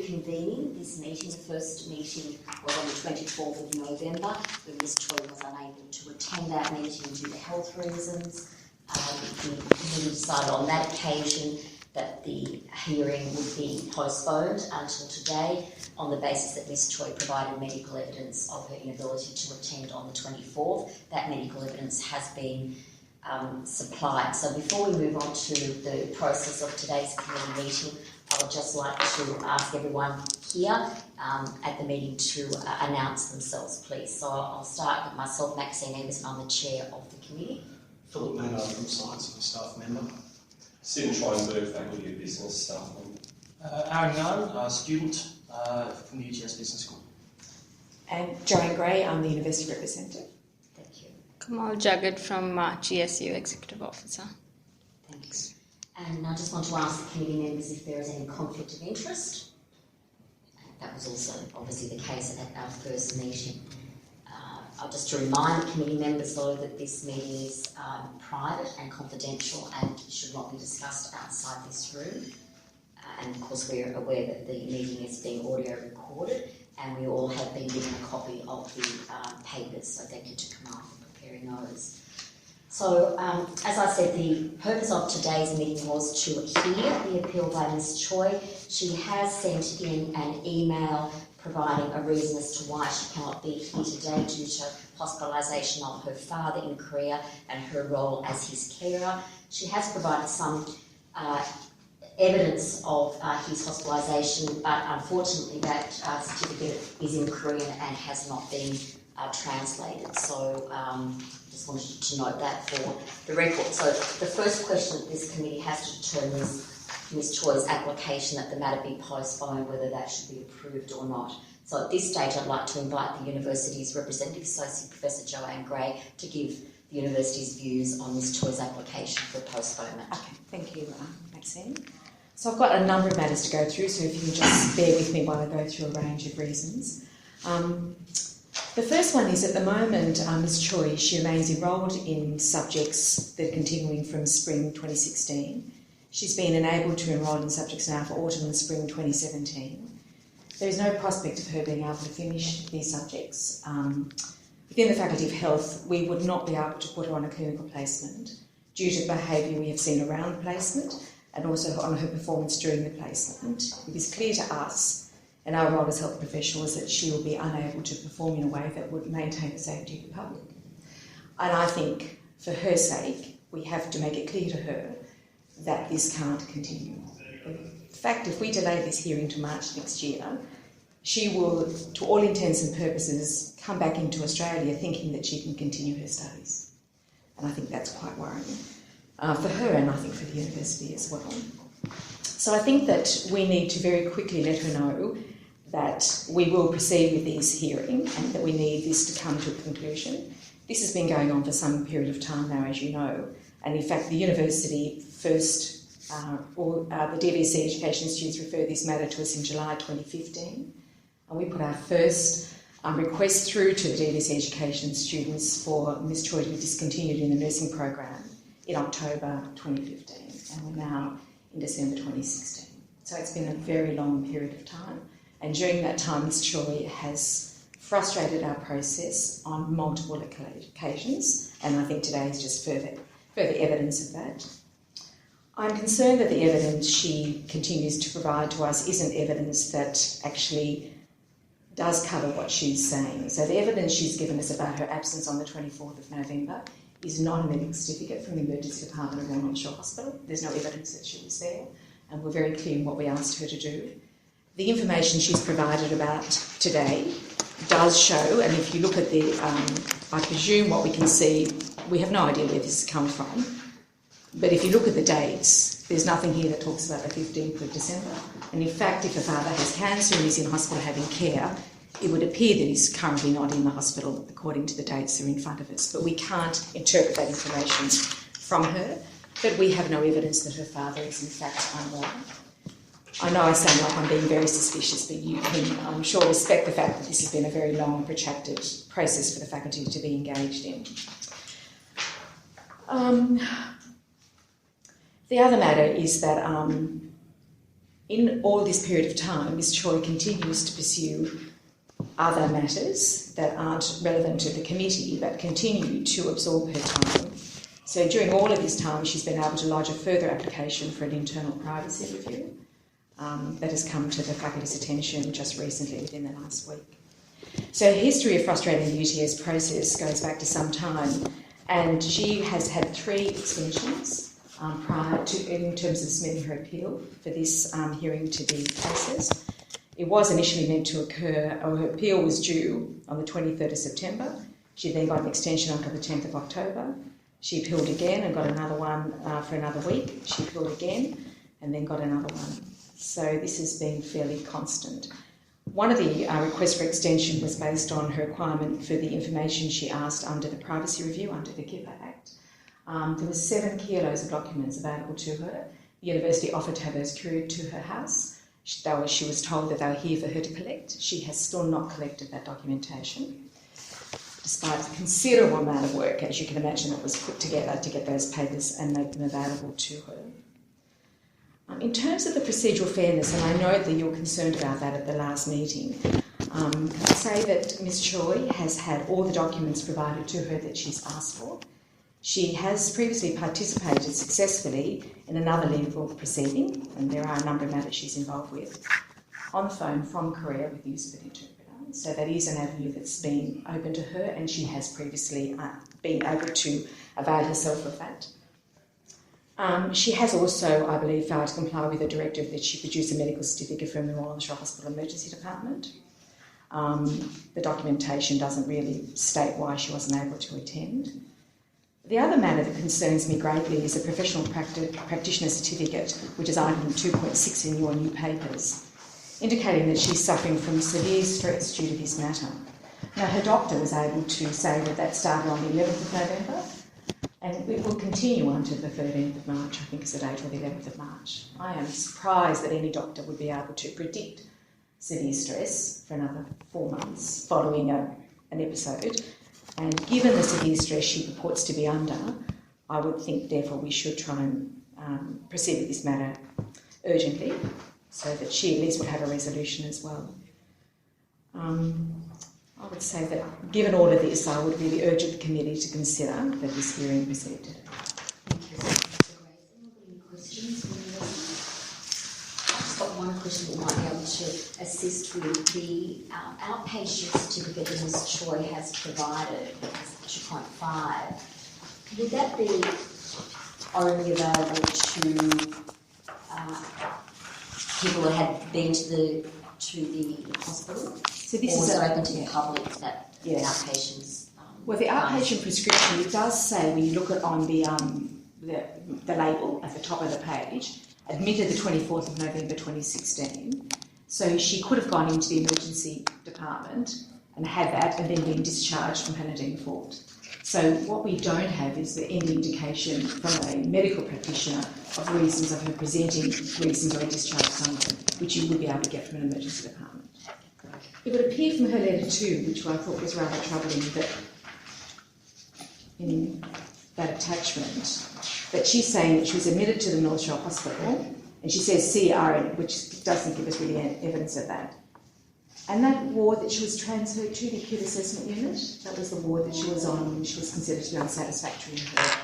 reconvening this meeting. The first meeting was on the 24th of November, when Ms Choi was unable to attend that meeting due to health reasons. The committee decided on that occasion that the hearing would be postponed until today on the basis that Ms Choi provided medical evidence of her inability to attend on the 24th. That medical evidence has been supplied. So before we move on to the process of today's committee meeting, I would just like to ask everyone here at the meeting to announce themselves, please. So I'll start with myself, Maxine Anderson. I'm the chair of the committee. Philip Maynard from Science, I'm a staff member. Sim Schweinberg, Faculty of Business, staff member. Aaron Young, student from the UTS Business School. And Joanne Gray, I'm the university representative. Thank you. Kamal Jagat from GSU Executive Officer. Thanks. And I just want to ask the committee members if there is any conflict of interest. That was also obviously the case at our first meeting. Just to remind the committee members, though, that this meeting is private and confidential and should not be discussed outside this room. And of course, we're aware that the meeting is being audio recorded, and we all have been given a copy of the papers, so thank you to Kamal for preparing those. So, as I said, the purpose of today's meeting was to hear the appeal by Ms Choi. She has sent in an email providing a reason as to why she cannot be here today due to hospitalisation of her father in Korea and her role as his carer. She has provided some evidence of his hospitalisation, but unfortunately that certificate is in Korean and has not been translated. So just wanted to note that for the record. So the first question that this committee has to determine is Ms Choi's application that the matter be postponed, whether that should be approved or not. So at this stage, I'd like to invite the university's representative, Associate Professor Joanne Gray, to give the university's views on Ms Choi's application for postponement. Okay, thank you, Maxine. So I've got a number of matters to go through, so if you can just bear with me while I go through a range of reasons. The first one is, at the moment, Ms Choi, she remains enrolled in subjects that are continuing from spring 2016. She's been enabled to enrol in subjects now for autumn and spring 2017. There is no prospect of her being able to finish these subjects. Within the Faculty of Health, we would not be able to put her on a clinical placement due to the behaviour we have seen around the placement and also on her performance during the placement. It is clear to us, and our role as health professionals, that she will be unable to perform in a way that would maintain the safety of the public. And I think, for her sake, we have to make it clear to her that this can't continue. In fact, if we delay this hearing to March next year, she will, to all intents and purposes, come back into Australia thinking that she can continue her studies. And I think that's quite worrying for her, and I think for the university as well. So I think that we need to very quickly let her know that we will proceed with this hearing and that we need this to come to a conclusion. This has been going on for some period of time now, as you know, and in fact the university first, the DVC Education Institutes referred this matter to us in July 2015, and we put our first request through to the DVC Education students for Ms Choi to be discontinued in the nursing program in October 2015, and we're now in December 2016. So it's been a very long period of time, and during that time Ms Choi has frustrated our process on multiple occasions, and I think today is just further evidence of that. I'm concerned that the evidence she continues to provide to us isn't evidence that actually does cover what she's saying. So the evidence she's given us about her absence on the 24th of November is not a medical certificate from the Emergency Department of Royal Shore Hospital. There's no evidence that she was there, and we're very clear in what we asked her to do. The information she's provided about today does show, and if you look at the, I presume what we can see, we have no idea where this has come from, but if you look at the dates, there's nothing here that talks about the 15th of December. And in fact, if a father has cancer and is in hospital having care, it would appear that he's currently not in the hospital according to the dates that are in front of us. But we can't interpret that information from her, but we have no evidence that her father is in fact unwell. I know I sound like I'm being very suspicious, but you can, I'm sure, respect the fact that this has been a very long, protracted process for the faculty to be engaged in. The other matter is that In all this period of time, Ms Choi continues to pursue other matters that aren't relevant to the committee but continue to absorb her time. So during all of this time, she's been able to lodge a further application for an internal privacy review that has come to the faculty's attention just recently, within the last week. So her history of frustrating the UTS process goes back to some time, and she has had 3 extensions prior to, in terms of submitting her appeal for this hearing to be processed. It was initially meant to occur, or her appeal was due on the 23rd of September. She then got an extension until the 10th of October. She appealed again and got another one for another week. She appealed again and then got another one. So this has been fairly constant. One of the requests for extension was based on her requirement for the information she asked under the privacy review, under the KIPA Act. There were 7 kilos of documents available to her. The university offered to have those couriered to her house. She was told that they were here for her to collect. She has still not collected that documentation, despite the considerable amount of work, as you can imagine, that was put together to get those papers and make them available to her. In terms of the procedural fairness, and I know that you were concerned about that at the last meeting, can I say that Ms Choi has had all the documents provided to her that she's asked for. She has previously participated successfully in another legal proceeding, and there are a number of matters she's involved with, on the phone from Korea with the use of an interpreter. So that is an avenue that's been open to her, and she has previously been able to avail herself of that. She has also, I believe, failed to comply with a directive that she produce a medical certificate from the Royal Shore Hospital Emergency Department. The documentation doesn't really state why she wasn't able to attend. The other matter that concerns me greatly is a professional practitioner certificate, which is item 2.6 in your new papers, indicating that she's suffering from severe stress due to this matter. Now, her doctor was able to say that that started on the 11th of November, and it will continue until the 13th of March, I think is the date, or the 11th of March. I am surprised that any doctor would be able to predict severe stress for another 4 months following an episode. And given the severe stress she purports to be under, I would think, therefore, we should try and proceed with this matter urgently, so that she at least would have a resolution as well. I would say that, given all of this, I would really urge the committee to consider that this hearing proceed. Thank you. Mr. Gray, has anyone got any questions? I've just got one question that might be able to assist with the outpatient certificate that Ms Choi has provided, as 2.5. Would that be only available to people who had been to the hospital? So this or is open to the public, that outpatients? Well, the outpatient prescription, it does say, when you look at on the label at the top of the page, admitted the 24th of November 2016. So she could have gone into the emergency department and had that and then been discharged from her default. So what we don't have is any indication from a medical practitioner of reasons of her presenting reasons of a discharge summary, which you would be able to get from an emergency department. It would appear from her letter too, which I thought was rather troubling, that in that attachment, that she's saying that she was admitted to the North Shore Hospital, and she says CRN, which doesn't give us really evidence of that. And that ward that she was transferred to, the Acute Assessment Unit, that was the ward that she was on when she was considered to be unsatisfactory in her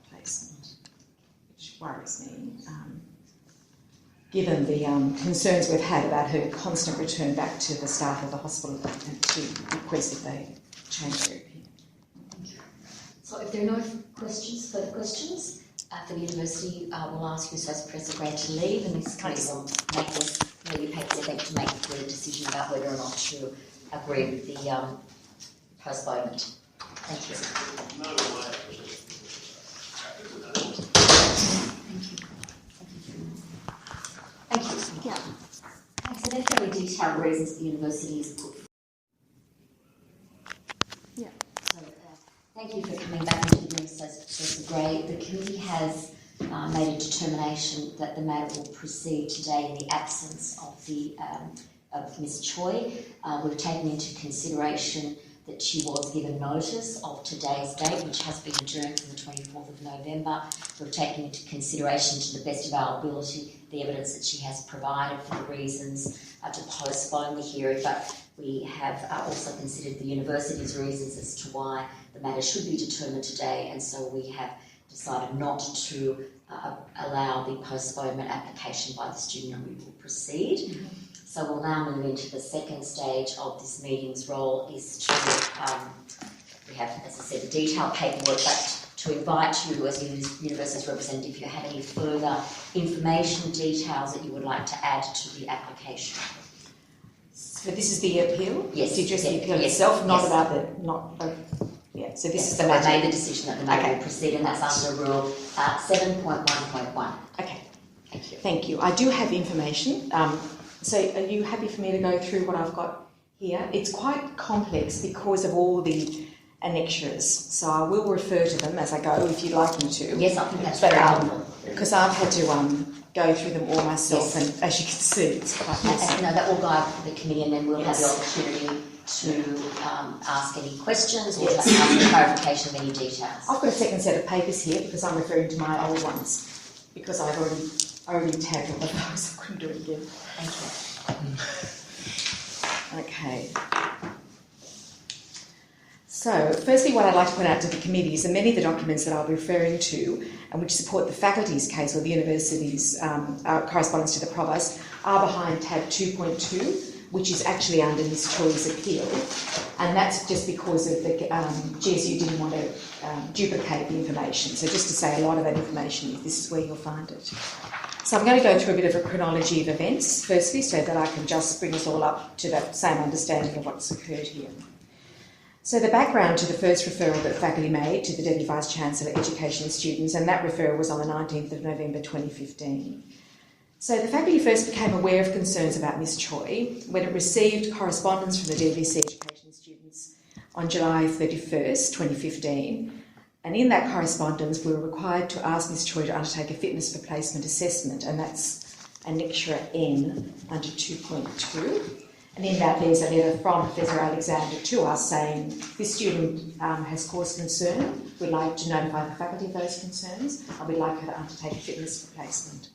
placement, which worries me, given the concerns we've had about her constant return back to the staff of the hospital and to request that they change their opinion. Thank you. So if there are no further questions for the university, we'll ask you, as Professor Gray, to leave, and Ms Kelly will make this to make a decision about whether or not to agree with the postponement. Thank you. Thank you. Yeah. So they're fairly detailed reasons the university has put. Yeah. So thank you for coming back into the room, Professor Gray. The committee has made a determination that the matter will proceed today in the absence of Ms Choi. We've taken into consideration the that she was given notice of today's date, which has been adjourned from the 24th of November. We've taken into consideration, to the best of our ability, the evidence that she has provided for the reasons to postpone the hearing, but we have also considered the university's reasons as to why the matter should be determined today, and so we have decided not to allow the postponement application by the student, and we will proceed. So we'll now move into the second stage of this meeting's role is to, we have, as I said, the detailed paperwork, but to invite you as university's representative, if you have any further information, details that you would like to add to the application. So this is the appeal? Yes. To address the appeal yes, itself, not yes. about the, yeah, so this is the so matter. I made the decision that the matter will proceed, and that's under Rule 7.1.1. Okay. Thank you. Thank you. I do have information. So are you happy for me to go through what I've got here? It's quite complex because of all the annexures, so I will refer to them as I go if you'd like me to. Yes, I think that's But, very helpful. because I've had to go through them all myself, Yes. and as you can see, it's quite messy. And no, that will guide the committee, and then we'll have the Yes. opportunity to ask any questions or to ask clarification of any details. I've got a second set of papers here because I'm referring to my old ones because I've already tagged all of those. I couldn't do it again. Thank you. Okay. So, firstly, what I'd like to point out to the committee is that many of the documents that I'll be referring to and which support the faculty's case or the university's correspondence to the provost are behind tab 2.2, which is actually under Ms Choi's appeal, and that's just because of the GSU didn't want to duplicate the information. So just to say a lot of that information, this is where you'll find it. So I'm going to go through a bit of a chronology of events, firstly, so that I can just bring us all up to that same understanding of what's occurred here. So the background to the first referral that the faculty made to the Deputy Vice-Chancellor, Education and Students, and that referral was on the 19th of November 2015. So the faculty first became aware of concerns about Ms Choi when it received correspondence from the DVC Education and Students on July 31st, 2015. And in that correspondence, we were required to ask Ms Choi to undertake a fitness for placement assessment, and that's Annexure N under 2.2. And in that, there's a letter from Professor Alexander to us saying, this student has caused concern, we'd like to notify the faculty of those concerns, and we'd like her to undertake a fitness for placement.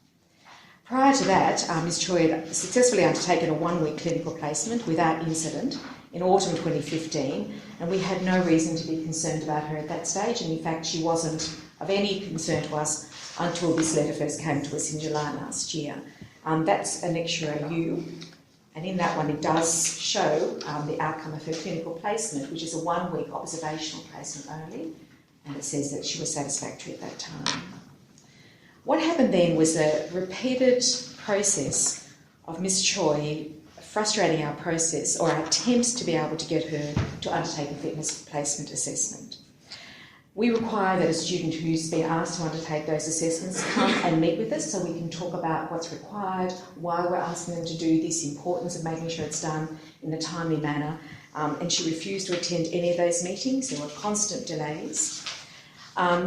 Prior to that, Ms Choi had successfully undertaken a one-week clinical placement without incident in autumn 2015, and we had no reason to be concerned about her at that stage, and in fact she wasn't of any concern to us until this letter first came to us in July last year. That's Annexure U, and in that one it does show the outcome of her clinical placement, which is a one-week observational placement only, and it says that she was satisfactory at that time. What happened then was a repeated process of Ms Choi frustrating our process or our attempts to be able to get her to undertake a fitness placement assessment. We require that a student who's been asked to undertake those assessments come and meet with us so we can talk about what's required, why we're asking them to do this, importance of making sure it's done in a timely manner, and she refused to attend any of those meetings. There were constant delays.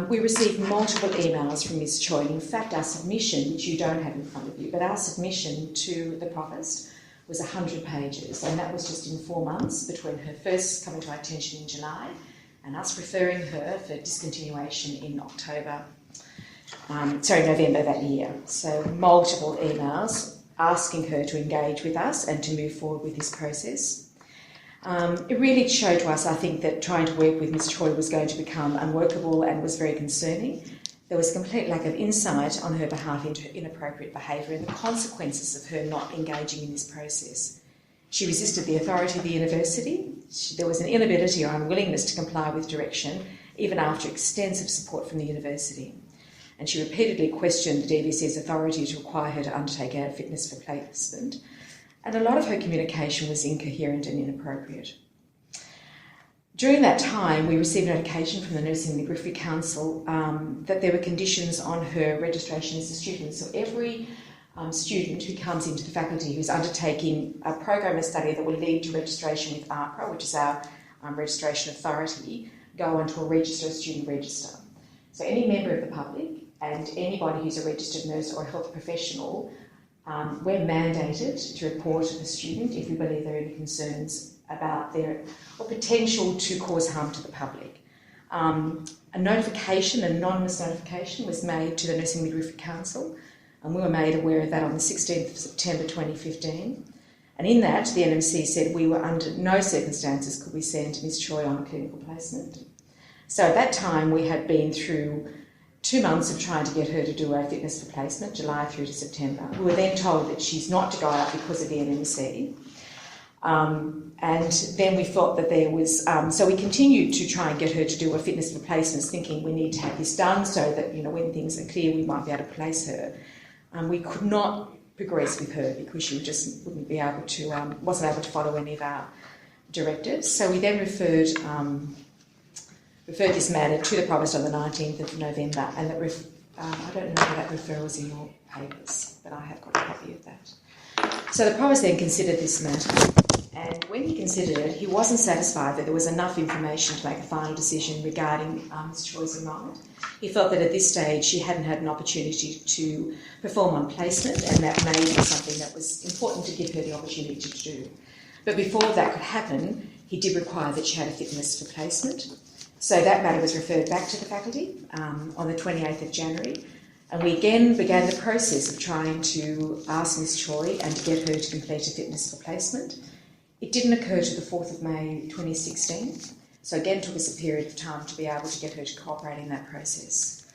We received multiple emails from Ms Choi, and in fact our submission, which you don't have in front of you, but our submission to the provost was 100 pages, and that was just in 4 months between her first coming to our attention in July and us referring her for discontinuation in November that year. So multiple emails asking her to engage with us and to move forward with this process. It really showed to us, I think, that trying to work with Ms Choi was going to become unworkable and was very concerning. There was a complete lack of insight on her behalf into inappropriate behaviour and the consequences of her not engaging in this process. She resisted the authority of the university. There was an inability or unwillingness to comply with direction, even after extensive support from the university. And she repeatedly questioned the DVC's authority to require her to undertake a fitness for placement. And a lot of her communication was incoherent and inappropriate. During that time, we received notification from the Nursing and Midwifery Council that there were conditions on her registration as a student. So every student who comes into the faculty who's undertaking a program of study that will lead to registration with AHPRA, which is our registration authority, go onto a register, student register. So any member of the public and anybody who's a registered nurse or a health professional, we're mandated to report to the student if we believe there are any concerns about their potential to cause harm to the public. A notification, an anonymous notification, was made to the Nursing and Midwifery Council, and we were made aware of that on the 16th of September 2015. And in that, the NMC said we were under no circumstances could we send Ms Choi on a clinical placement. So at that time, we had been through 2 months of trying to get her to do a fitness for placement, July through to September. We were then told that she's not to go out because of the NMC. And then we thought that there was... so we continued to try and get her to do a fitness for placements, thinking we need to have this done so that, you know, when things are clear, we might be able to place her. We could not progress with her because she just wouldn't be able to, wasn't able to follow any of our directives. So we then referred this matter to the Provost on the 19th of November, and that I don't know if that referral was in your papers, but I have got a copy of that. So the Provost then considered this matter, and when he considered it, he wasn't satisfied that there was enough information to make a final decision regarding Ms Choi's enrolment. He felt that at this stage she hadn't had an opportunity to perform on placement, and that may be something that was important to give her the opportunity to do. But before that could happen, he did require that she had a fitness for placement. So that matter was referred back to the faculty on the 28th of January, and we again began the process of trying to ask Ms Choi and to get her to complete a fitness for placement. It didn't occur to the 4th of May 2016, so again took us a period of time to be able to get her to cooperate in that process.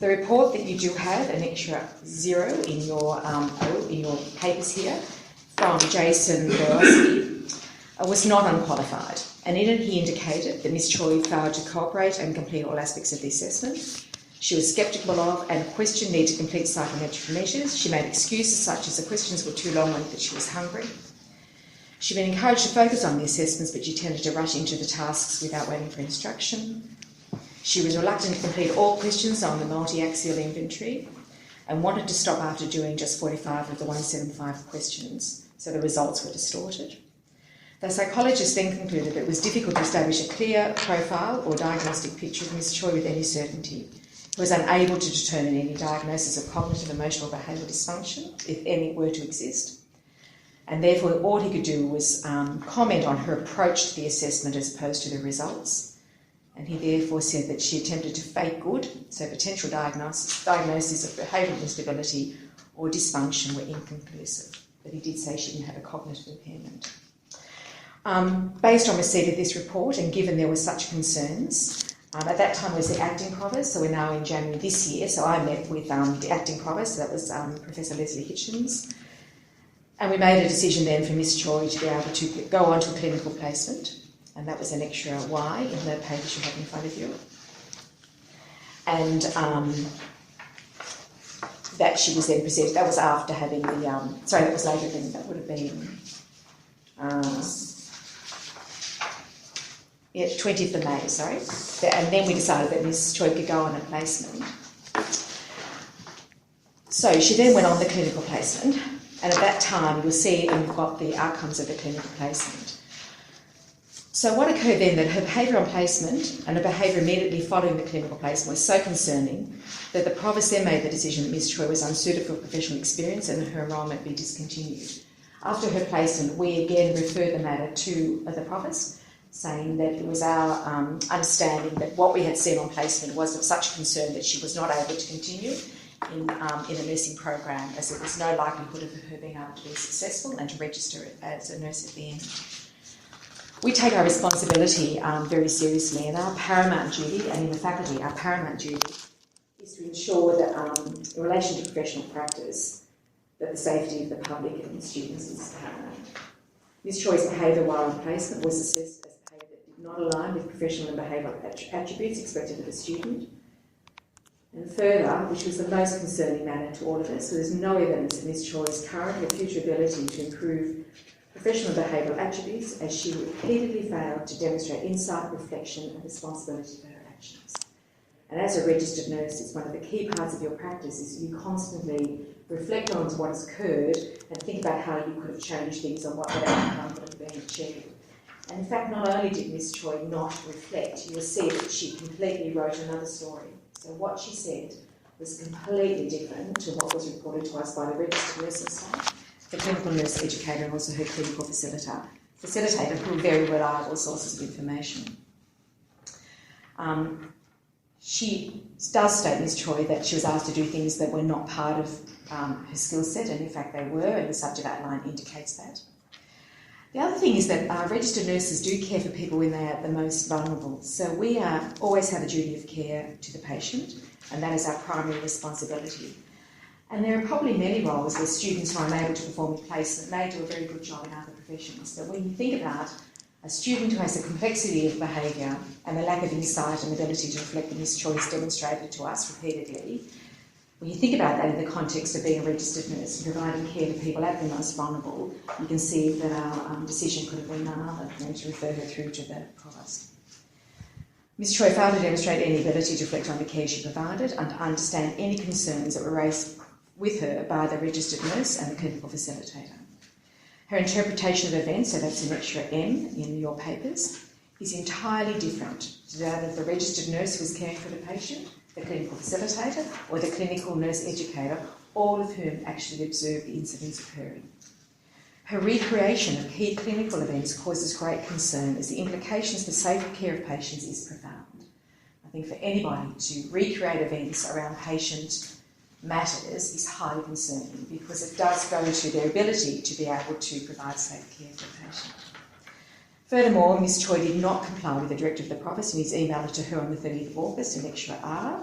The report that you do have, an extra 0 in your papers here, from Jason Borowski, was not unqualified, and in it he indicated that Ms Choi failed to cooperate and complete all aspects of the assessment. She was sceptical of and questioned need to complete psychometric measures. She made excuses such as the questions were too long and that she was hungry. She'd been encouraged to focus on the assessments, but she tended to rush into the tasks without waiting for instruction. She was reluctant to complete all questions on the multi-axial inventory and wanted to stop after doing just 45 of the 175 questions, so the results were distorted. The psychologist then concluded that it was difficult to establish a clear profile or diagnostic picture of Ms Choi with any certainty. He was unable to determine any diagnosis of cognitive, emotional, behavioural dysfunction, if any were to exist. And therefore all he could do was comment on her approach to the assessment as opposed to the results. And he therefore said that she attempted to fake good, so potential diagnosis of behavioural instability or dysfunction were inconclusive. But he did say she didn't have a cognitive impairment. Based on receipt of this report and given there were such concerns, at that time I was the acting provost, so we're now in January this year, so I met with the acting provost, so that was Professor Leslie Hitchens. And we made a decision then for Ms Choi to be able to go on to a clinical placement, and that was an extra Y in the papers you have in front of you. And that she was then presented, that was after having the, that was later than, that would have been 20th of May, sorry. And then we decided that Ms Choi could go on a placement. So she then went on the clinical placement. And at that time, you'll see, and we've got the outcomes of the clinical placement. So what occurred then, that her behaviour on placement and her behaviour immediately following the clinical placement was so concerning that the Provost then made the decision that Ms Choi was unsuited for professional experience and her enrolment be discontinued. After her placement, we again referred the matter to the Provost, saying that it was our understanding that what we had seen on placement was of such concern that she was not able to continue in a nursing program, as there was no likelihood of her being able to be successful and to register as a nurse at the end. We take our responsibility very seriously, and our paramount duty, and in the faculty, our paramount duty is to ensure that in relation to professional practice, that the safety of the public and the students is paramount. Ms Choi's behaviour while on placement was assessed as behaviour that did not align with professional and behavioural attributes expected of a student. And further, which was the most concerning matter to all of us, there is no evidence of Ms Choi's current or future ability to improve professional and behavioural attributes, as she repeatedly failed to demonstrate insight, reflection and responsibility for her actions. And as a registered nurse, it's one of the key parts of your practice is you constantly reflect on what has occurred and think about how you could have changed things or what that outcome would have been achieved. And in fact, not only did Ms Choi not reflect, you'll see that she completely wrote another story. So what she said was completely different to what was reported to us by the registered nursing staff, the clinical nurse educator and also her clinical facilitator. facilitator who were very reliable sources of information. She does state, Ms Choi, that she was asked to do things that were not part of her skill set, and in fact they were, and the subject outline indicates that. The other thing is that registered nurses do care for people when they are the most vulnerable. So we always have a duty of care to the patient, and that is our primary responsibility. And there are probably many roles where students who are unable to perform in placement may do a very good job in other professions. But when you think about a student who has a complexity of behaviour and a lack of insight and ability to reflect on this choice demonstrated to us repeatedly, when you think about that in the context of being a registered nurse and providing care to people at the most vulnerable, you can see that our decision could have been none other than to refer her through to the provost. Ms Choi failed to demonstrate any ability to reflect on the care she provided and to understand any concerns that were raised with her by the registered nurse and the clinical facilitator. Her interpretation of events, so that's an extra M in your papers, is entirely different to that of the registered nurse who was caring for the patient, the clinical facilitator, or the clinical nurse educator, all of whom actually observed the incidents occurring. Her recreation of key clinical events causes great concern as the implications for safer care of patients is profound. I think for anybody to recreate events around patient matters is highly concerning because it does go to their ability to be able to provide safe care for the patient. Furthermore, Ms Choi did not comply with the directive of the provost in his email to her on the 30th of August in Lecture R,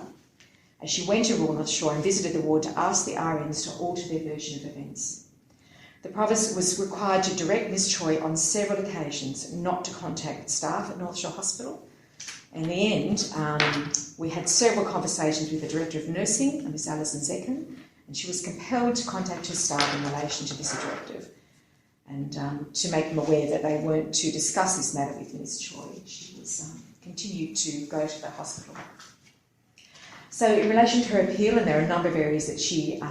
as she went to Royal North Shore and visited the ward to ask the RNs to alter their version of events. The provost was required to direct Ms Choi on several occasions not to contact staff at North Shore Hospital. In the end, we had several conversations with the Director of Nursing, Ms Alison Zecken, and she was compelled to contact her staff in relation to this directive and to make them aware that they weren't to discuss this matter with Ms Choi. She was continued to go to the hospital. So in relation to her appeal, and there are a number of areas that she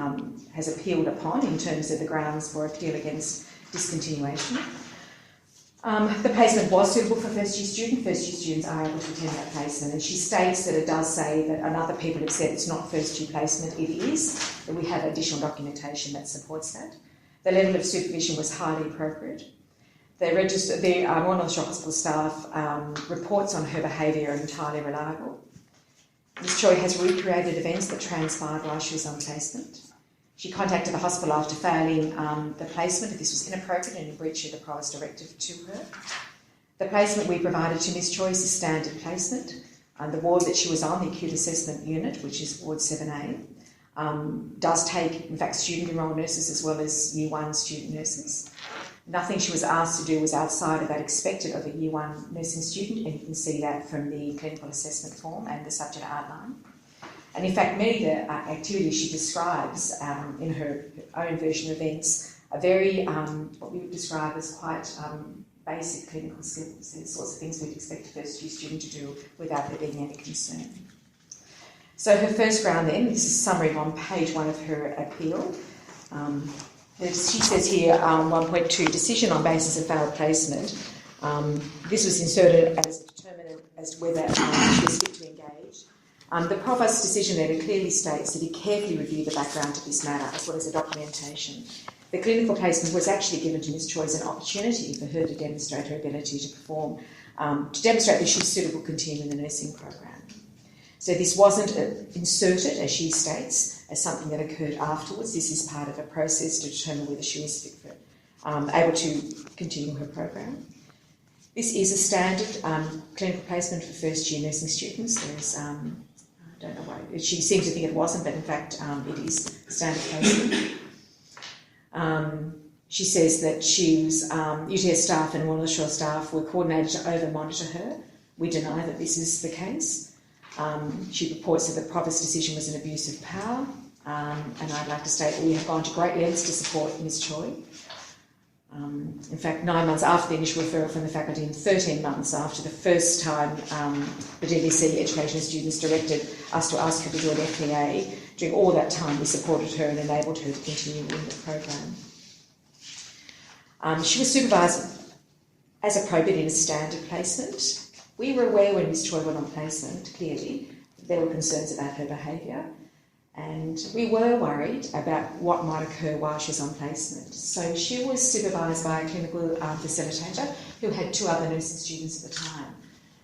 has appealed upon in terms of the grounds for appeal against discontinuation. The placement was suitable for first-year students. First-year students are able to attend that placement, and she states that it does say that, and other people have said it's not first-year placement. It is, that we have additional documentation that supports that. The level of supervision was highly appropriate. The Royal North Shore Hospital staff reports on her behaviour are entirely reliable. Ms Choi has recreated events that transpired while she was on placement. She contacted the hospital after failing the placement if this was inappropriate and in breach of the provost directive to her. The placement we provided to Ms Choi is a standard placement. The ward that she was on, the Acute Assessment Unit, which is Ward 7A, does take, in fact, student enrolled nurses as well as Year 1 student nurses. Nothing she was asked to do was outside of that expected of a Year 1 nursing student, and you can see that from the clinical assessment form and the subject outline. And in fact, many of the activities she describes in her own version of events are very, what we would describe as quite basic clinical skills. They're the sorts of things we'd expect a first-year student to do without there being any concern. So her first ground then, this is a summary on page 1 of her appeal. She says here, 1.2, decision on basis of failed placement. This was inserted as a determinant as to whether she was fit to engage. The provost's decision letter clearly states that he carefully reviewed the background to this matter as well as the documentation. The clinical placement was actually given to Ms Choi as an opportunity for her to demonstrate her ability to perform, to demonstrate that she's suitable to continue in the nursing program. So this wasn't inserted, as she states, as something that occurred afterwards. This is part of a process to determine whether she was fit for, able to continue her program. This is a standard clinical placement for first-year nursing students. There's, I don't know why, she seemed to think it wasn't, but in fact it is standard placement. She says that she was, UTS staff and Royal North Shore staff were coordinated to over-monitor her. We deny that this is the case. She reports that the provost's decision was an abuse of power, and I'd like to state that we have gone to great lengths to support Ms Choi. In fact, 9 months after the initial referral from the faculty and 13 months after the first time the DVC education students directed us to ask her to join FPA, during all that time we supported her and enabled her to continue in the program. She was supervised as appropriate in a standard placement. We were aware when Ms Choi went on placement, clearly, there were concerns about her behaviour. And we were worried about what might occur while she was on placement. So she was supervised by a clinical facilitator who had 2 other nursing students at the time.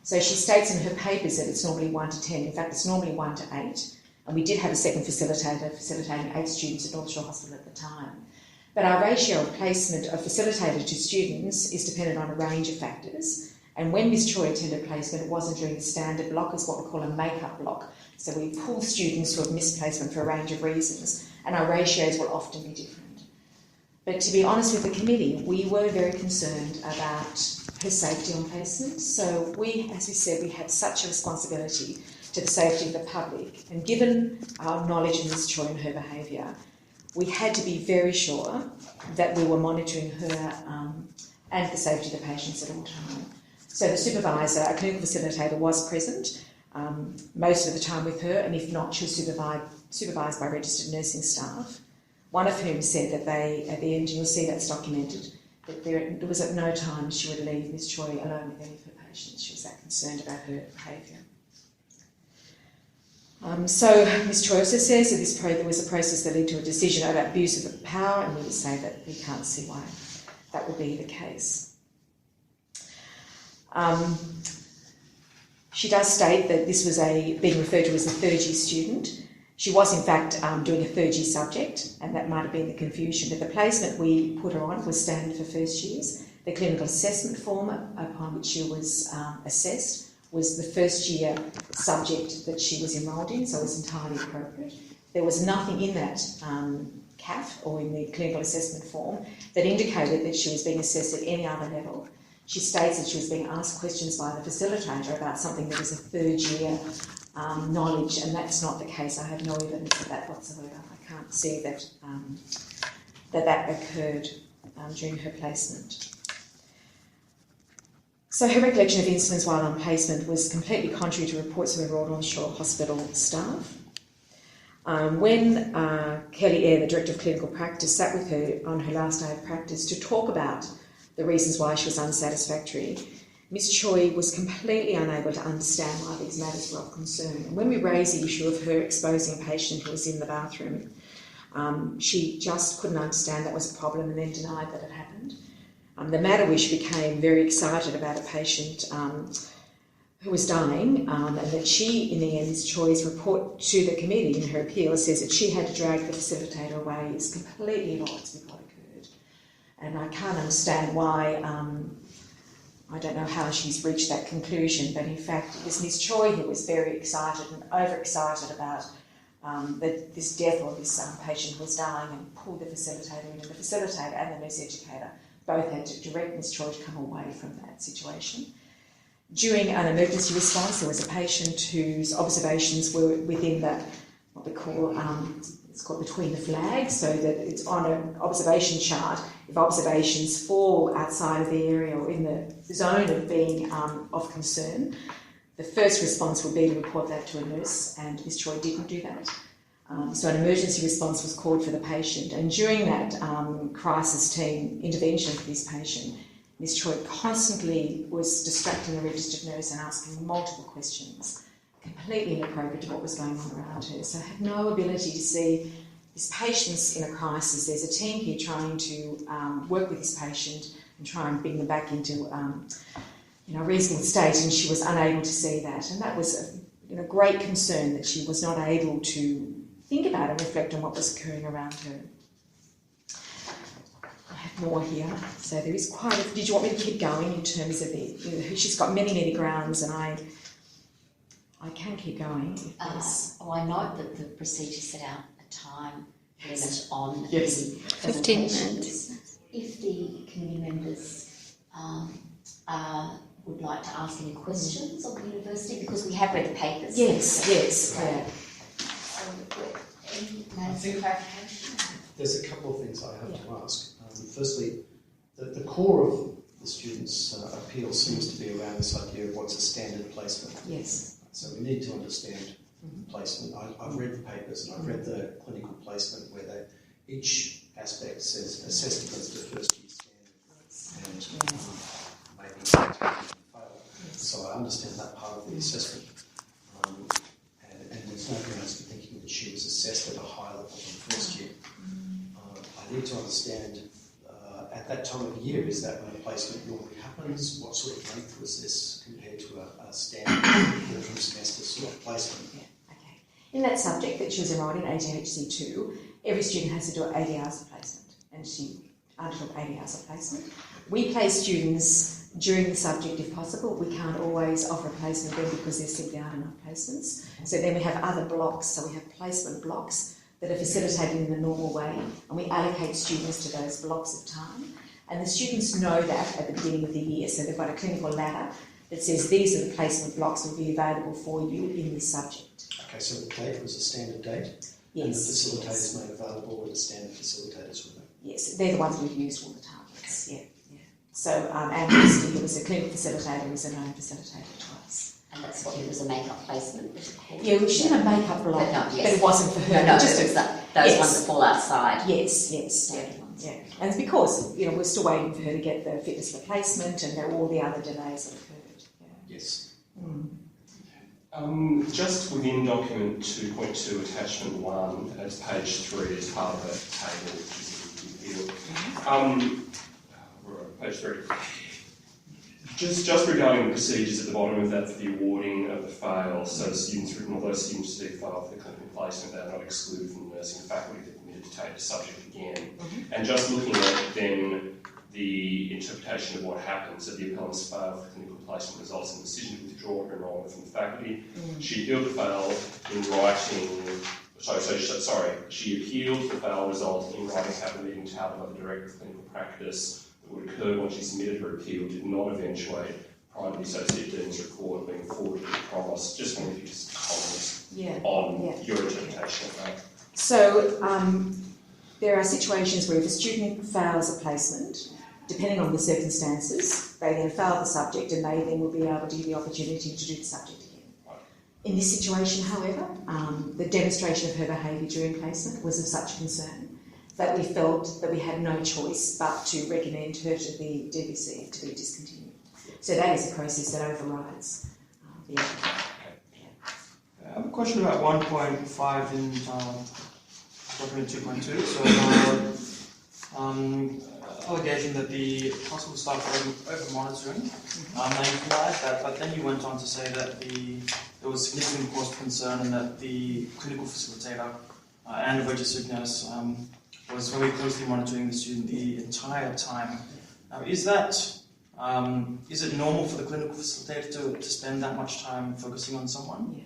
So she states in her papers that it's normally 1 to 10. In fact, it's normally 1 to 8. And we did have a second facilitator facilitating 8 students at North Shore Hospital at the time. But our ratio of placement of facilitator to students is dependent on a range of factors. And when Ms Choi attended placement, it wasn't during the standard block, it's what we call a make-up block. So we pull students who have missed placement for a range of reasons, and our ratios will often be different. But to be honest with the committee, we were very concerned about her safety on placement. So we, as we said, we had such a responsibility to the safety of the public. And given our knowledge of Ms Choi and her behaviour, we had to be very sure that we were monitoring her and the safety of the patients at all times. So the supervisor, a clinical facilitator, was present most of the time with her, and if not, she was supervised by registered nursing staff, one of whom said that they, at the end, and you'll see that's documented, that there was at no time she would leave Ms Choi alone with any of her patients. She was that concerned about her behaviour. So Ms Choi also says that there was a process that led to a decision about abuse of power, and we would say that we can't see why that would be the case. She does state that this was being referred to as a third year student. She was in fact doing a third year subject, and that might have been the confusion, but the placement we put her on was standard for first years. The clinical assessment form upon which she was assessed was the first year subject that she was enrolled in, so it was entirely appropriate. There was nothing in that CAF or in the clinical assessment form that indicated that she was being assessed at any other level. She states that she was being asked questions by the facilitator about something that was a third year knowledge, and that's not the case. I have no evidence of that whatsoever. I can't see that that occurred during her placement. So her recollection of incidents while on placement was completely contrary to reports of her Royal North Shore Hospital staff. When Kelly Eyre, the Director of Clinical Practice, sat with her on her last day of practice to talk about the reasons why she was unsatisfactory, Ms Choi was completely unable to understand why these matters were of concern. And when we raised the issue of her exposing a patient who was in the bathroom, she just couldn't understand that was a problem and then denied that it happened. The matter where she became very excited about a patient who was dying, and that she, in the end, Ms Choi's report to the committee in her appeal says that she had to drag the facilitator away, is completely at odds with what occurred. And I can't understand why, I don't know how she's reached that conclusion, but in fact it was Ms Choi who was very excited and overexcited about this death or this patient who was dying, and pulled the facilitator in, and the facilitator and the nurse educator both had to direct Ms Choi to come away from that situation. During an emergency response, there was a patient whose observations were within what we call, it's called between the flags, so that it's on an observation chart. If observations fall outside of the area or in the zone of being of concern, the first response would be to report that to a nurse, and Ms Choi didn't do that. So an emergency response was called for the patient, and during that crisis team intervention for this patient, Ms Choi constantly was distracting the registered nurse and asking multiple questions, completely inappropriate to what was going on around her. So had no ability to see this patient's in a crisis. There's a team here trying to work with this patient and try and bring them back into a reasonable state, and she was unable to see that. And that was a great concern, that she was not able to think about and reflect on what was occurring around her. I have more here. So there is quite a... Did you want me to keep going in terms of she's got many, many grounds, and I can keep going. I note that the procedure set out a time limit on Yes. the 15 minutes. If the committee members would like to ask any questions of the university, because we have read the papers. Yes. Yeah. I think there's a couple of things I have to ask. Firstly, the core of the students' appeal seems to be around this idea of what's a standard placement. Yes. So we need to understand placement. I've read the papers and I've read the clinical placement where each aspect says assessed against the first year standard and maybe fail. So I understand that part of the assessment. And there's no grounds for thinking that she was assessed at a high level in first year. I need to understand, at that time of year, is that when a placement normally happens? What sort of length was this compared to a standard autumn semester sort of placement? Yeah, okay. In that subject that she was enrolled in, ADHD 2, every student has to do 80 hours of placement, and she undertook 80 hours of placement. We place students during the subject if possible. We can't always offer a placement then because there simply aren't enough placements. So then we have other blocks, so we have placement blocks that are facilitated in the normal way, and we allocate students to those blocks of time. And the students know that at the beginning of the year, so they've got a clinical ladder that says these are the placement blocks that will be available for you in this subject. Okay, so the date was a standard date? Yes. And the facilitators made available were the standard facilitators, were they? Yes, they're the ones we've used all the time. Yes, yeah. So Anne was a clinical facilitator, was a known facilitator to us. And that's what it was, a make-up placement, was it called? Yeah, well, she had a make-up block, But it wasn't for her. No, just it was those ones that fall outside. Yes, Standard ones. yeah. And it's because, we're still waiting for her to get the fitness for placement and there are all the other delays that occurred. Yeah. Yes. Just within document 2.2, attachment 1, as page 3, as part of that table, which is in the page 3. Just regarding the procedures at the bottom of that for the awarding of the fail, so students written, although students do fail for the clinical placement, they are not excluded from the nursing faculty, they're permitted to take the subject again. And just looking at then the interpretation of what happens, that the appellants fail for clinical placement results in the decision to withdraw her enrolment from the faculty. She appealed the fail in writing. She appealed the fail result in writing cabinet meeting tablet by the Director of Clinical Practice. Would occur when she submitted her appeal did not eventuate prior to the Associate Dean's report being forwarded to the promise. Just wondering if you just comment on your interpretation of that. So there are situations where if a student fails a placement, depending on the circumstances, they then fail the subject and they then will be able to give the opportunity to do the subject again. In this situation, however, the demonstration of her behaviour during placement was of such concern that we felt that we had no choice but to recommend her to the DBC to be discontinued. So that is a process that overrides the I have a question about 1.5 in document 2.2. So, allegation that the hospital staff were over-monitoring. They implied that, but then you went on to say that there was significant cause for concern and that the clinical facilitator and the registered nurse was very closely monitoring the student the entire time. Now, is it normal for the clinical facilitator to spend that much time focusing on someone? Yeah.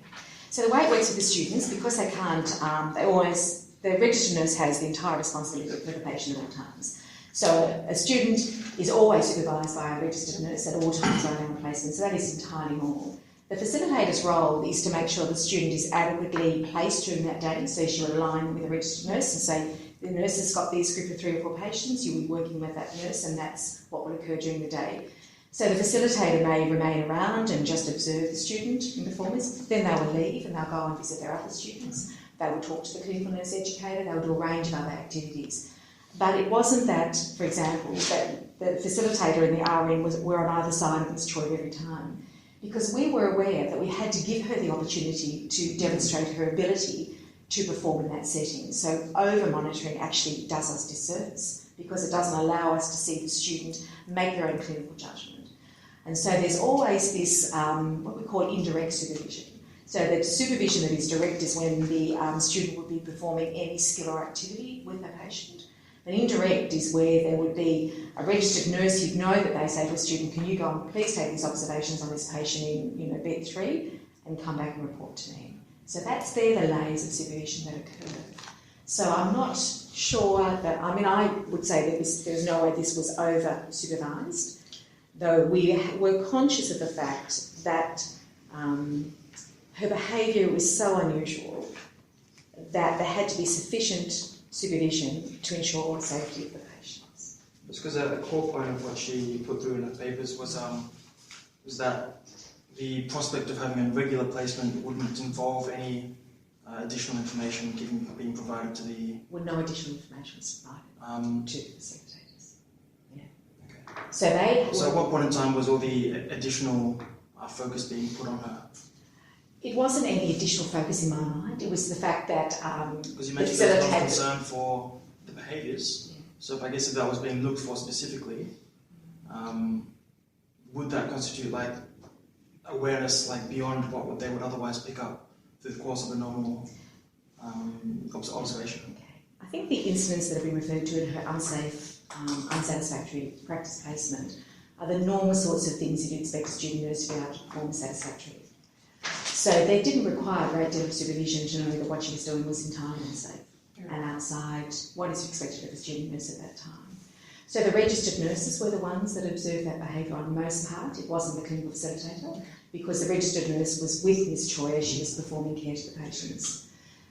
So the way it works with the students, because they can't, the registered nurse has the entire responsibility for the patient at all times. So a student is always supervised by a registered nurse at all times around placement, so that is entirely normal. The facilitator's role is to make sure the student is adequately placed during that day, so she will align with a registered nurse and say, the nurse has got these group of 3 or 4 patients, you'll be working with that nurse and that's what will occur during the day. So the facilitator may remain around and just observe the student in performance, then they will leave and they'll go and visit their other students. They will talk to the clinical nurse educator, they will do a range of other activities. But it wasn't that, for example, that the facilitator and the RN were on either side of Ms Troy every time, because we were aware that we had to give her the opportunity to demonstrate her ability to perform in that setting. So over-monitoring actually does us disservice because it doesn't allow us to see the student make their own clinical judgment. And so there's always this, what we call indirect supervision. So the supervision that is direct is when the student would be performing any skill or activity with the patient. But indirect is where there would be a registered nurse who'd know that they say to a student, can you go and please take these observations on this patient in bed 3 and come back and report to me. So they're the layers of supervision that occur. So I'm not sure that, I would say there's no way this was over-supervised, though we were conscious of the fact that her behaviour was so unusual that there had to be sufficient supervision to ensure the safety of the patients. Just because a core point of what she put through in her papers was that the prospect of having a regular placement wouldn't involve any additional information being provided to the... Well, no additional information was provided to the facilitators. Yeah. Okay. So at what point in time was all the additional focus being put on her? It wasn't any additional focus in my mind. It was the fact that because you mentioned there was no concern for the behaviours. Yeah. So I guess if that was being looked for specifically, would that constitute like awareness like beyond what they would otherwise pick up through the course of a normal observation? Okay. I think the incidents that have been referred to in her unsatisfactory practice placement are the normal sorts of things you'd expect a student nurse to be able to perform satisfactorily. So they didn't require a great deal of supervision to know that what she was doing was entirely unsafe and outside what is expected of a student nurse at that time. So the registered nurses were the ones that observed that behaviour on most part. It wasn't the clinical facilitator, because the registered nurse was with Ms Choi as she was performing care to the patients.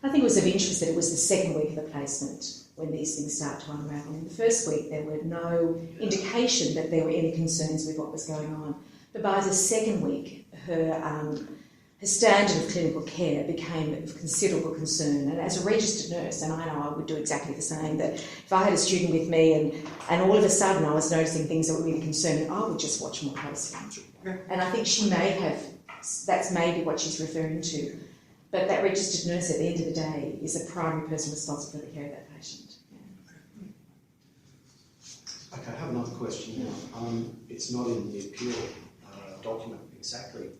I think it was of interest that it was the second week of the placement when these things start to unravel. In the first week, there were no indication that there were any concerns with what was going on. But by the second week, her standard of clinical care became of considerable concern. And as a registered nurse, and I know I would do exactly the same, that if I had a student with me and all of a sudden I was noticing things that were really concerning, I would just watch more closely. And I think she may have, that's maybe what she's referring to. But that registered nurse at the end of the day is a primary person responsible for the care of that patient. Yeah. Okay, I have another question now. It's not in the appeal document exactly,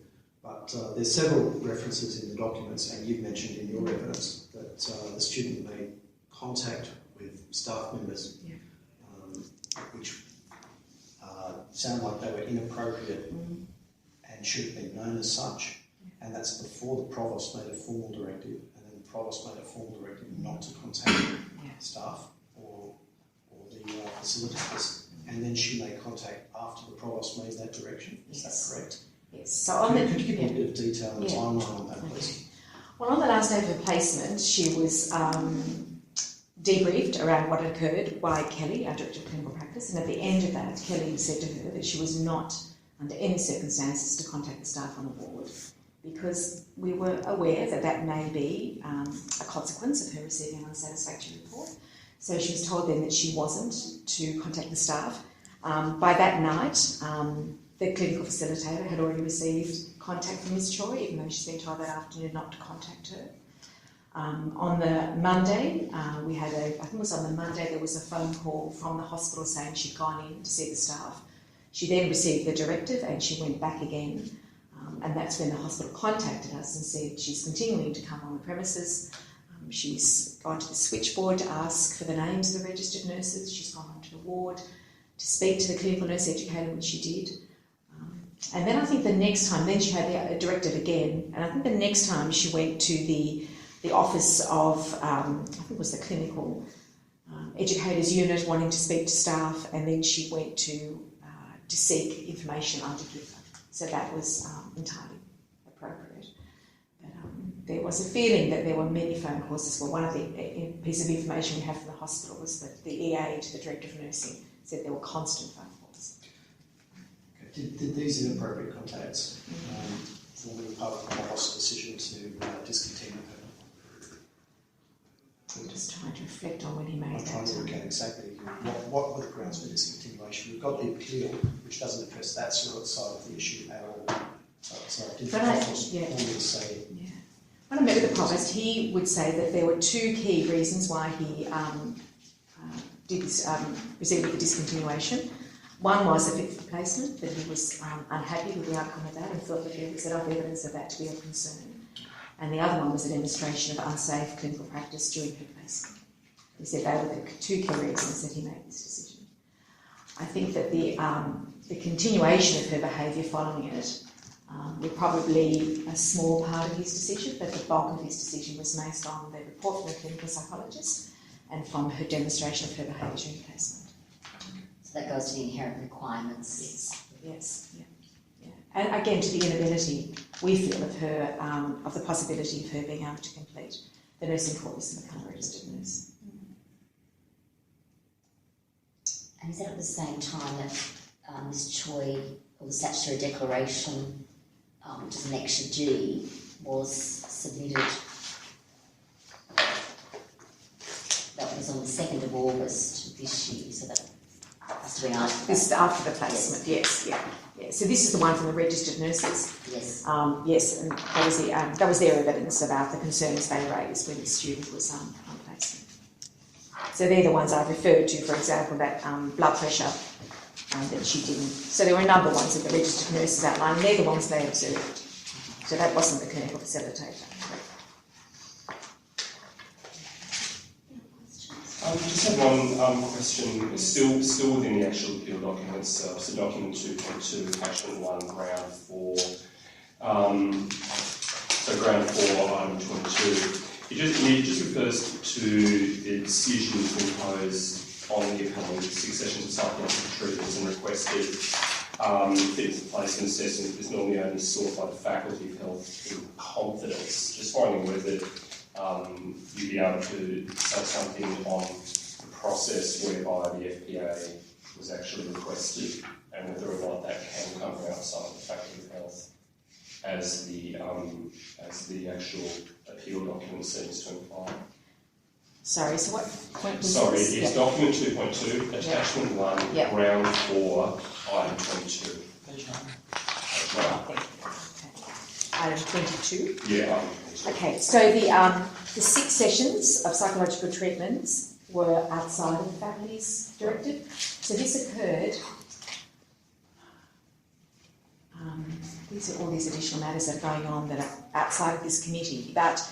but there's several references in the documents, and you've mentioned in your evidence that the student made contact with staff members, which sound like they were inappropriate and should have been known as such. And that's before the provost made a formal directive, and then the provost made a formal directive not to contact staff or the facilitators. And then she made contact after the provost made that direction. Is that correct? Yes. So could you give me a bit of detail and timeline on that, please? Well, on the last day of her placement, she was debriefed around what had occurred by Kelly, our Director of Clinical Practice, and at the end of that, Kelly said to her that she was not under any circumstances to contact the staff on the ward, because we were aware that that may be a consequence of her receiving an unsatisfactory report. So she was told then that she wasn't to contact the staff. By that night, the clinical facilitator had already received contact from Ms Choi, even though she's been told that afternoon not to contact her. On the Monday, I think it was on the Monday, there was a phone call from the hospital saying she'd gone in to see the staff. She then received the directive and she went back again. And that's when the hospital contacted us and said she's continuing to come on the premises. She's gone to the switchboard to ask for the names of the registered nurses. She's gone onto the ward to speak to the clinical nurse educator, which she did. And then I think the next time, then she had the directive again, and I think the next time she went to the office of, I think it was the clinical educators unit wanting to speak to staff, and then she went to seek information under GIFA. So that was entirely appropriate. But there was a feeling that there were many phone calls as well. One of the pieces of information we have from the hospital was that the EA to the Director of Nursing said there were constant phone calls. Okay. Did these inappropriate contacts form part of the host's decision to discontinue her? I'm just trying to reflect on when he made that. I'm trying to work out exactly what were the grounds for discontinuation. We've got the appeal, which doesn't address that sort of side of the issue at all. So did the provost formally say? Yeah. When I met with the provost, he would say that there were two key reasons why he proceeded with the discontinuation. One was the fifth placement, that he was unhappy with the outcome of that and felt that there was enough evidence of that to be of concern. And the other one was a demonstration of unsafe clinical practice during her placement. He said they were the two key reasons that he made this decision. I think that the continuation of her behaviour following it were probably a small part of his decision, but the bulk of his decision was based on the report from the clinical psychologist and from her demonstration of her behaviour during placement. So that goes to the inherent requirements. Yes. And again, to the inability, we feel, of her, of the possibility of her being able to complete the nursing course and become a registered nurse. And is that at the same time that Ms Choi, or the statutory declaration, which is Annexure G, was submitted? That was on the 2nd of August this year, so that Has to be after. This is after the placement, yes, yeah. So this is the one from the registered nurses. Yes. Yes, and that was their evidence about the concerns they raised when the student was on placement. So they're the ones I've referred to, for example, that blood pressure that she didn't. So there were a number of ones that the registered nurses outlined, and they're the ones they observed. So that wasn't the clinical facilitator. I just had one question, still within the actual appeal document itself, so document 2.2, attachment 1, ground 4. So ground 4, item 22. It just refers to the decision to impose on the appellant 6 sessions of psychological treatments and requested fitness and placement assessment is normally only sought by the Faculty of Health in confidence. Just wondering whether you'd be able to say something on the process whereby the FPA was actually requested and whether or not that can come from outside the Faculty of Health as the actual appeal document seems to imply. Sorry, so what point was Sorry, this? it's document 2.2, attachment 1, ground 4, item 22. Page 9. Right. Item 22. Yeah, item 22. Okay, so the 6 sessions of psychological treatments were outside of the faculty's directive. So this occurred. All these additional matters that are going on that are outside of this committee. But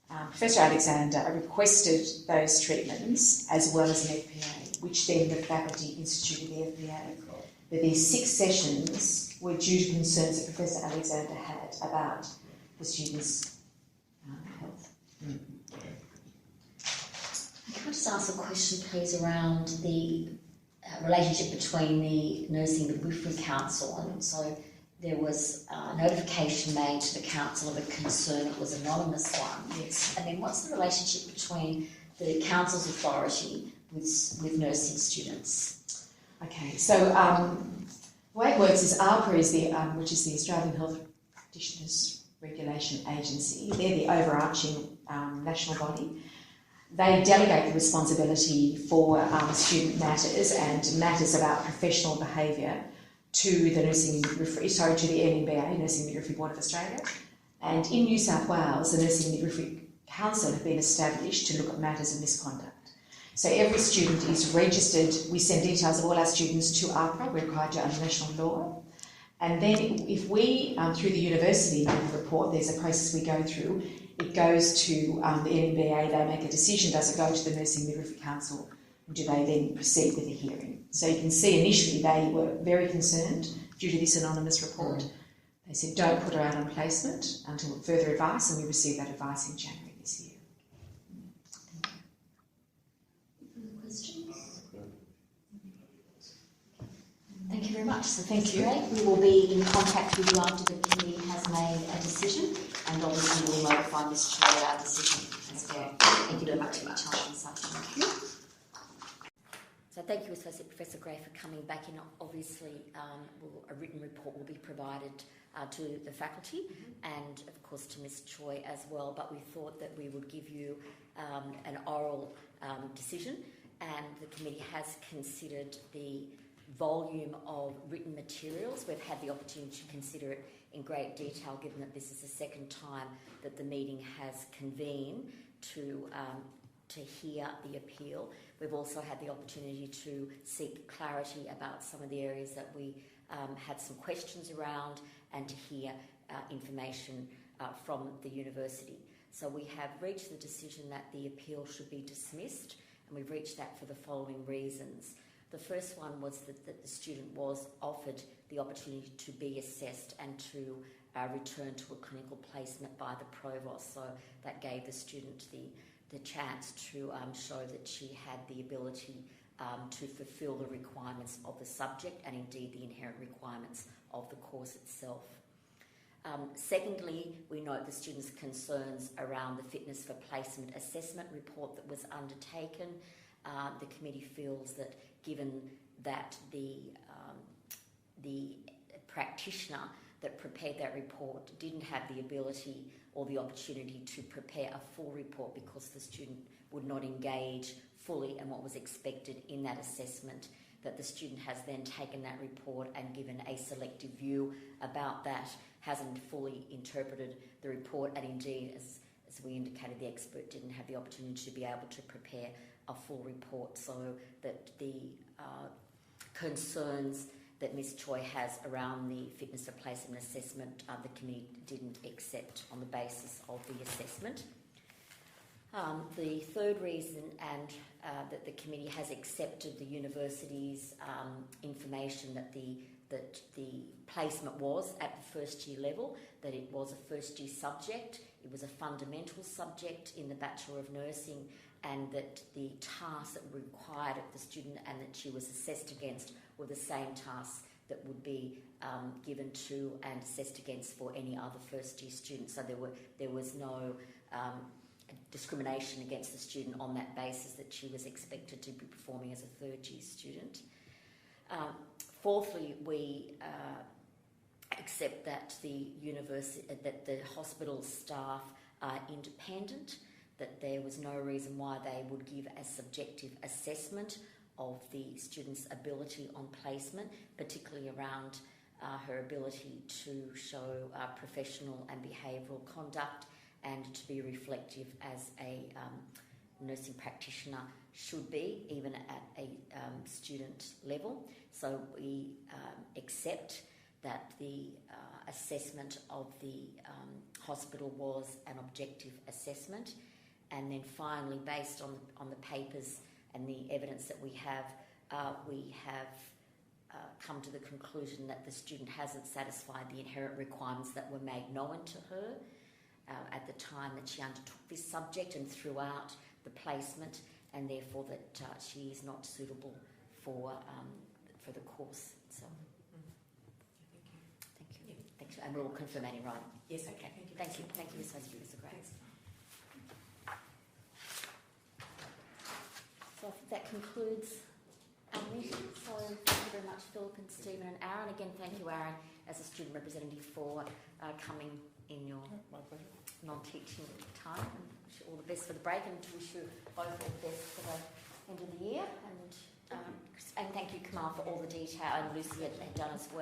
Professor Alexander requested those treatments as well as an FPA, which then the faculty instituted the FPA. But these 6 sessions were due to concerns that Professor Alexander had about the students' health. Can I just ask a question, please, around the relationship between the Nursing and Midwifery Council? And so there was a notification made to the council of a concern. It was an anonymous one. Yes. And then what's the relationship between the council's authority with nursing students? Okay, so the way it works is AHPRA is which is the Australian Health Practitioners Regulation Agency. They're the overarching national body. They delegate the responsibility for student matters and matters about professional behaviour to the Nursing and Midwifery, to the NMBA, Nursing and Midwifery Board of Australia. And in New South Wales, the Nursing and Midwifery Council have been established to look at matters of misconduct. So every student is registered. We send details of all our students to AHPRA. We're required to under national law. And then if we, through the university report, there's a process we go through. It goes to the NMBA, they make a decision. Does it go to the Nursing and Midwifery Council? Or do they then proceed with the hearing? So you can see initially they were very concerned due to this anonymous report. They said, don't put her out on placement until further advice, and we received that advice in January this year. Further questions? Thank you very much. So Thank you. Great. We will be in contact with you after the committee has made a decision, and obviously we'll notify Ms Kelly our decision as well. Thank you very much for your time this afternoon. So thank you, Associate Professor Gray, for coming back in. Obviously, a written report will be provided to the faculty and, of course, to Ms Choi as well. But we thought that we would give you an oral decision, and the committee has considered the volume of written materials. We've had the opportunity to consider it in great detail, given that this is the second time that the meeting has convened to hear the appeal. We've also had the opportunity to seek clarity about some of the areas that we had some questions around, and to hear information from the university. So we have reached the decision that the appeal should be dismissed, and we've reached that for the following reasons. The first one was that the student was offered the opportunity to be assessed and to return to a clinical placement by the provost. So that gave the student the chance to show that she had the ability to fulfil the requirements of the subject and indeed the inherent requirements of the course itself. Secondly, we note the student's concerns around the fitness for placement assessment report that was undertaken. The committee feels that given that the practitioner that prepared that report didn't have the ability or the opportunity to prepare a full report because the student would not engage fully in what was expected in that assessment, that the student has then taken that report and given a selective view about that, hasn't fully interpreted the report, and indeed, as we indicated, the expert didn't have the opportunity to be able to prepare a full report, so that the concerns that Ms Choi has around the fitness of placement assessment, the committee didn't accept on the basis of the assessment. The third reason, and that the committee has accepted the university's information that the placement was at the first year level, that it was a first year subject, it was a fundamental subject in the Bachelor of Nursing, and that the tasks that were required of the student and that she was assessed against were the same tasks that would be given to and assessed against for any other first year student. So there was no discrimination against the student on that basis, that she was expected to be performing as a third year student. Fourthly, we accept that the hospital staff are independent, that there was no reason why they would give a subjective assessment of the student's ability on placement, particularly around her ability to show professional and behavioural conduct and to be reflective as a nursing practitioner should be, even at a student level. So we accept that the assessment of the hospital was an objective assessment. And then finally, based on the papers and the evidence that we have come to the conclusion that the student hasn't satisfied the inherent requirements that were made known to her at the time that she undertook this subject and throughout the placement, and therefore that she is not suitable for the course. So, thank you. Thank you. And we'll confirm any writing. Yes, Okay. Thank you. Thank you, Ms. Mr. Gray. So I think that concludes our meeting. So thank you very much, Philip and Stephen and Aaron. Again, thank you, Aaron, as a student representative, for coming in your non-teaching time. And wish you all the best for the break, and wish you both all the best for the end of the year. And thank you, Kamal, for all the detail, and Lucy had done as well.